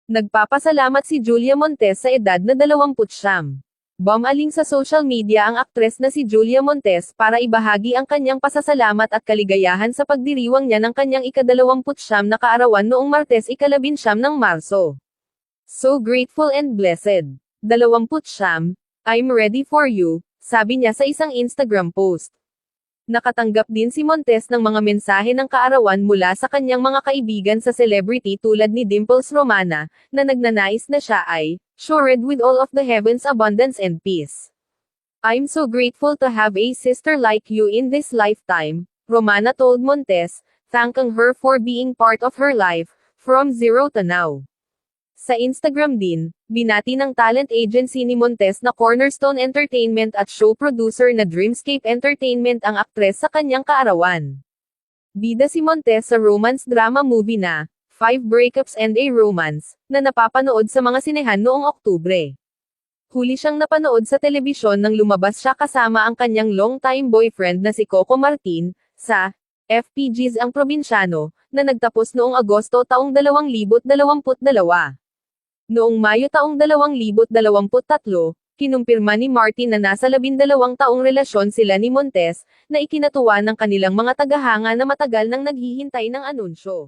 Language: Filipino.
Nagpapasalamat si Julia Montes sa edad na 29. Bumaling sa social media ang aktres na si Julia Montes para ibahagi ang kanyang pasasalamat at kaligayahan sa pagdiriwang niya ng kanyang ika-29 na kaarawan noong Martes ika-19 ng Marso. So grateful and blessed. 29, I'm ready for you, sabi niya sa isang Instagram post. Nakatanggap din si Montes ng mga mensahe ng kaarawan mula sa kanyang mga kaibigan sa celebrity tulad ni Dimples Romana, na nagnanais na siya ay showered with all of the heaven's abundance and peace. I'm so grateful to have a sister like you in this lifetime, Romana told Montes, thanking her for being part of her life, from zero to now. Sa Instagram din, binati ng talent agency ni Montes na Cornerstone Entertainment at show producer na Dreamscape Entertainment ang aktres sa kanyang kaarawan. Bida si Montes sa romance drama movie na 5 Breakups and a Romance, na napapanood sa mga sinehan noong Oktubre. Huli siyang napanood sa telebisyon nang lumabas siya kasama ang kanyang long-time boyfriend na si Coco Martin, sa FPG's Ang Probinsyano, na nagtapos noong Agosto taong 2022. Noong Mayo taong 2023, kinumpirma ni Martin na nasa 12 taong relasyon sila ni Montes, na ikinatuwa ng kanilang mga tagahanga na matagal nang naghihintay ng anunsyo.